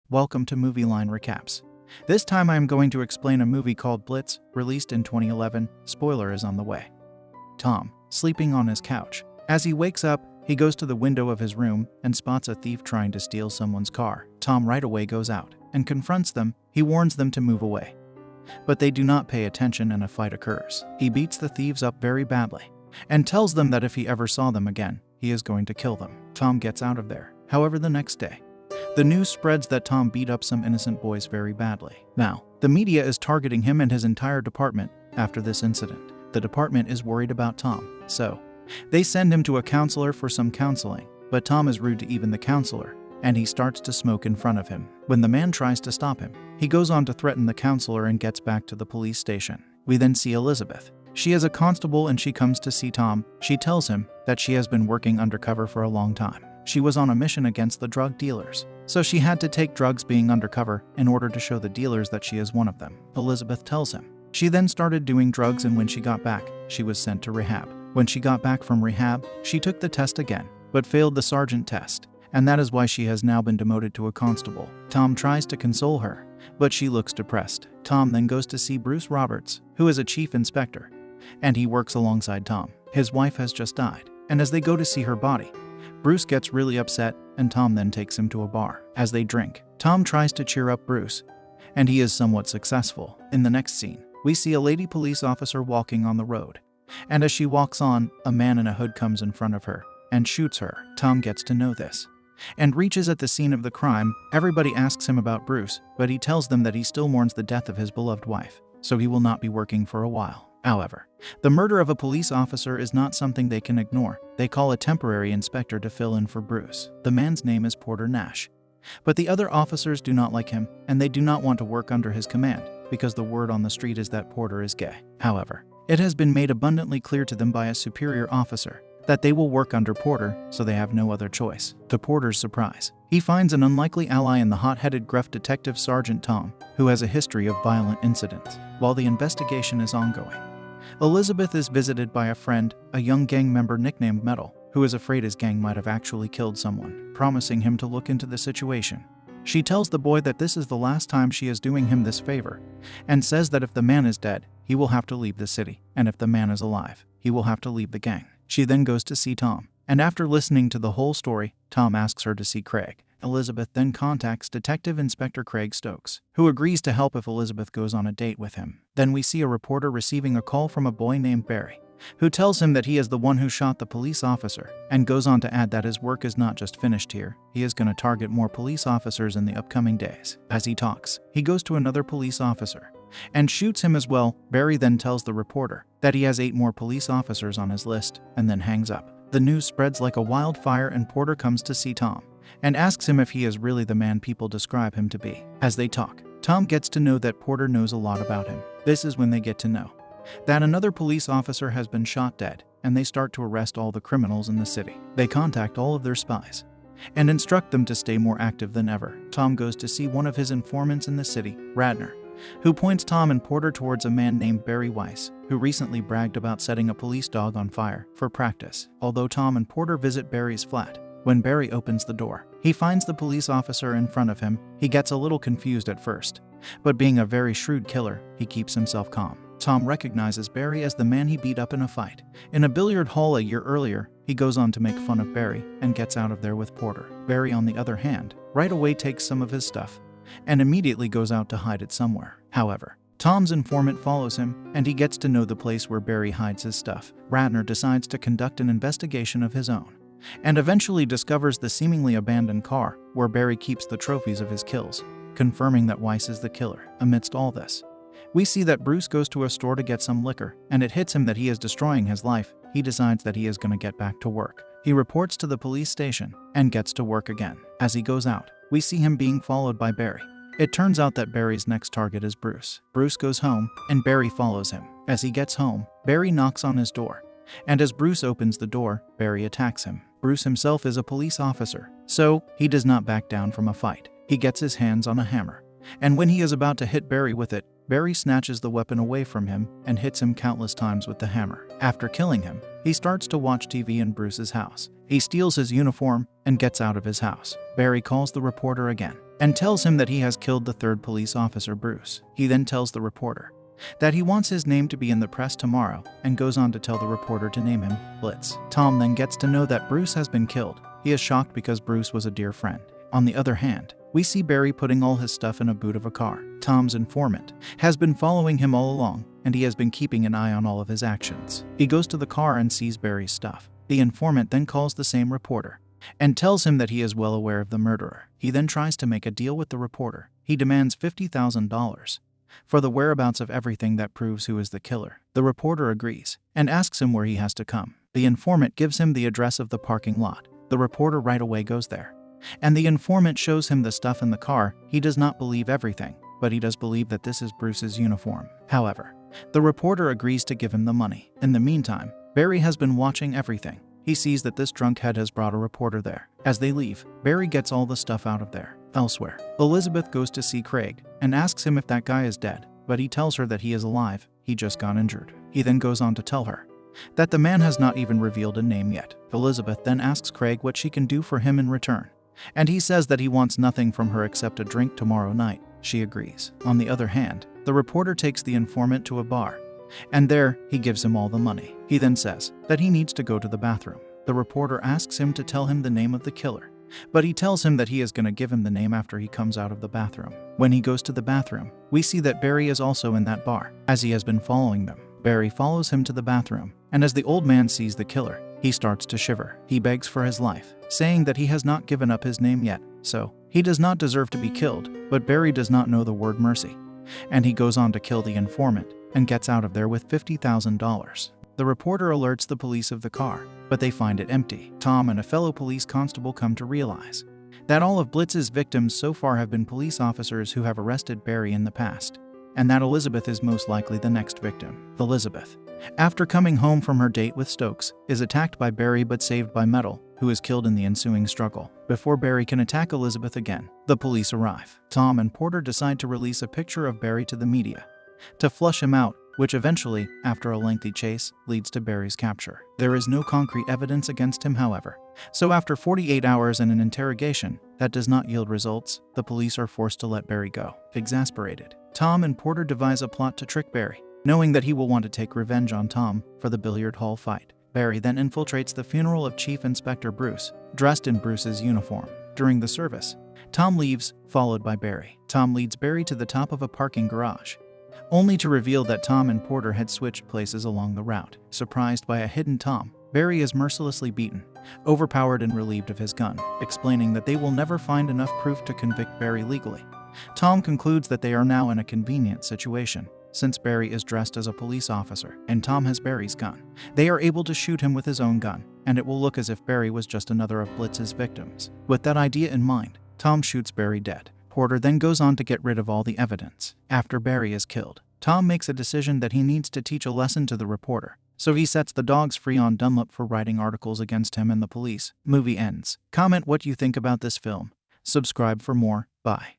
Welcome to Movie Line Recaps. This time I am going to explain a movie called Blitz, released in 2011. Spoiler is on the way. Tom, sleeping on his couch. As he wakes up, he goes to the window of his room and spots a thief trying to steal someone's car. Tom right away goes out and confronts them. He warns them to move away, but they do not pay attention and a fight occurs. He beats the thieves up very badly and tells them that if he ever saw them again, he is going to kill them. Tom gets out of there. However, the next day, the news spreads that Tom beat up some innocent boys very badly. Now, the media is targeting him and his entire department after this incident. The department is worried about Tom, so they send him to a counselor for some counseling, but Tom is rude to even the counselor, and he starts to smoke in front of him. When the man tries to stop him, he goes on to threaten the counselor and gets back to the police station. We then see Elizabeth. She is a constable and she comes to see Tom. She tells him that she has been working undercover for a long time. She was on a mission against the drug dealers, so she had to take drugs being undercover in order to show the dealers that she is one of them. Elizabeth tells him. She then started doing drugs, and when she got back, she was sent to rehab. When she got back from rehab, she took the test again, but failed the sergeant test, and that is why she has now been demoted to a constable. Tom tries to console her, but she looks depressed. Tom then goes to see Bruce Roberts, who is a chief inspector, and he works alongside Tom. His wife has just died, and as they go to see her body, Bruce gets really upset, and Tom then takes him to a bar. As they drink, Tom tries to cheer up Bruce, and he is somewhat successful. In the next scene, we see a lady police officer walking on the road, and as she walks on, a man in a hood comes in front of her and shoots her. Tom gets to know this and reaches at the scene of the crime. Everybody asks him about Bruce, but he tells them that he still mourns the death of his beloved wife, so he will not be working for a while. However, the murder of a police officer is not something they can ignore. They call a temporary inspector to fill in for Bruce. The man's name is Porter Nash, but the other officers do not like him, and they do not want to work under his command because the word on the street is that Porter is gay. However, it has been made abundantly clear to them by a superior officer that they will work under Porter, so they have no other choice. To Porter's surprise, he finds an unlikely ally in the hot-headed gruff detective Sergeant Tom, who has a history of violent incidents. While the investigation is ongoing, Elizabeth is visited by a friend, a young gang member nicknamed Metal, who is afraid his gang might have actually killed someone, promising him to look into the situation. She tells the boy that this is the last time she is doing him this favor, and says that if the man is dead, he will have to leave the city, and if the man is alive, he will have to leave the gang. She then goes to see Tom, and after listening to the whole story, Tom asks her to see Craig. Elizabeth then contacts Detective Inspector Craig Stokes, who agrees to help if Elizabeth goes on a date with him. Then we see a reporter receiving a call from a boy named Barry, who tells him that he is the one who shot the police officer, and goes on to add that his work is not just finished here. He is going to target more police officers in the upcoming days. As he talks, he goes to another police officer and shoots him as well. Barry then tells the reporter that he has 8 more police officers on his list, and then hangs up. The news spreads like a wildfire, and Porter comes to see Tom and asks him if he is really the man people describe him to be. As they talk, Tom gets to know that Porter knows a lot about him. This is when they get to know that another police officer has been shot dead, and they start to arrest all the criminals in the city. They contact all of their spies and instruct them to stay more active than ever. Tom goes to see one of his informants in the city, Radner, who points Tom and Porter towards a man named Barry Weiss, who recently bragged about setting a police dog on fire for practice. Although Tom and Porter visit Barry's flat, when Barry opens the door, he finds the police officer in front of him. He gets a little confused at first, but being a very shrewd killer, he keeps himself calm. Tom recognizes Barry as the man he beat up in a fight in a billiard hall a year earlier. He goes on to make fun of Barry and gets out of there with Porter. Barry, on the other hand, right away takes some of his stuff and immediately goes out to hide it somewhere. However, Tom's informant follows him, and he gets to know the place where Barry hides his stuff. Radner decides to conduct an investigation of his own, and eventually discovers the seemingly abandoned car where Barry keeps the trophies of his kills, confirming that Weiss is the killer. Amidst all this, we see that Bruce goes to a store to get some liquor, and it hits him that he is destroying his life. He decides that he is going to get back to work. He reports to the police station and gets to work again. As he goes out, we see him being followed by Barry. It turns out that Barry's next target is Bruce. Bruce goes home, and Barry follows him. As he gets home, Barry knocks on his door, and as Bruce opens the door, Barry attacks him. Bruce himself is a police officer, so he does not back down from a fight. He gets his hands on a hammer, and when he is about to hit Barry with it, Barry snatches the weapon away from him and hits him countless times with the hammer. After killing him, he starts to watch TV in Bruce's house. He steals his uniform and gets out of his house. Barry calls the reporter again and tells him that he has killed the third police officer, Bruce. He then tells the reporter that he wants his name to be in the press tomorrow and goes on to tell the reporter to name him Blitz. Tom then gets to know that Bruce has been killed. He is shocked because Bruce was a dear friend. On the other hand, we see Barry putting all his stuff in a boot of a car. Tom's informant has been following him all along, and he has been keeping an eye on all of his actions. He goes to the car and sees Barry's stuff. The informant then calls the same reporter and tells him that he is well aware of the murderer. He then tries to make a deal with the reporter. He demands $50,000 for the whereabouts of everything that proves who is the killer. The reporter agrees and asks him where he has to come. The informant gives him the address of the parking lot. The reporter right away goes there, and the informant shows him the stuff in the car. He does not believe everything, but he does believe that this is Bruce's uniform. However, the reporter agrees to give him the money. In the meantime, Barry has been watching everything. He sees that this drunkhead has brought a reporter there. As they leave, Barry gets all the stuff out of there. Elsewhere, Elizabeth goes to see Craig and asks him if that guy is dead, but he tells her that he is alive. He just got injured. He then goes on to tell her that the man has not even revealed a name yet. Elizabeth then asks Craig what she can do for him in return, and he says that he wants nothing from her except a drink tomorrow night. She agrees. On the other hand, the reporter takes the informant to a bar, and there he gives him all the money. He then says that he needs to go to the bathroom. The reporter asks him to tell him the name of the killer, but he tells him that he is going to give him the name after he comes out of the bathroom. When he goes to the bathroom, we see that Barry is also in that bar, as he has been following them. Barry follows him to the bathroom, and as the old man sees the killer, he starts to shiver. He begs for his life, saying that he has not given up his name yet, so he does not deserve to be killed. But Barry does not know the word mercy, and he goes on to kill the informant and gets out of there with $50,000. The reporter alerts the police of the car, but they find it empty. Tom and a fellow police constable come to realize that all of Blitz's victims so far have been police officers who have arrested Barry in the past, and that Elizabeth is most likely the next victim. Elizabeth, after coming home from her date with Stokes, is attacked by Barry but saved by Metal, who is killed in the ensuing struggle. Before Barry can attack Elizabeth again, the police arrive. Tom and Porter decide to release a picture of Barry to the media to flush him out, which eventually, after a lengthy chase, leads to Barry's capture. There is no concrete evidence against him, however, so after 48 hours and an interrogation that does not yield results, the police are forced to let Barry go. Exasperated, Tom and Porter devise a plot to trick Barry, knowing that he will want to take revenge on Tom for the billiard hall fight. Barry then infiltrates the funeral of Chief Inspector Bruce, dressed in Bruce's uniform. During the service, Tom leaves, followed by Barry. Tom leads Barry to the top of a parking garage, only to reveal that Tom and Porter had switched places along the route. Surprised by a hidden Tom, Barry is mercilessly beaten, overpowered and relieved of his gun, explaining that they will never find enough proof to convict Barry legally. Tom concludes that they are now in a convenient situation, since Barry is dressed as a police officer and Tom has Barry's gun. They are able to shoot him with his own gun, and it will look as if Barry was just another of Blitz's victims. With that idea in mind, Tom shoots Barry dead. Porter then goes on to get rid of all the evidence. After Barry is killed, Tom makes a decision that he needs to teach a lesson to the reporter, so he sets the dogs free on Dunlop for writing articles against him and the police. Movie ends. Comment what you think about this film. Subscribe for more. Bye.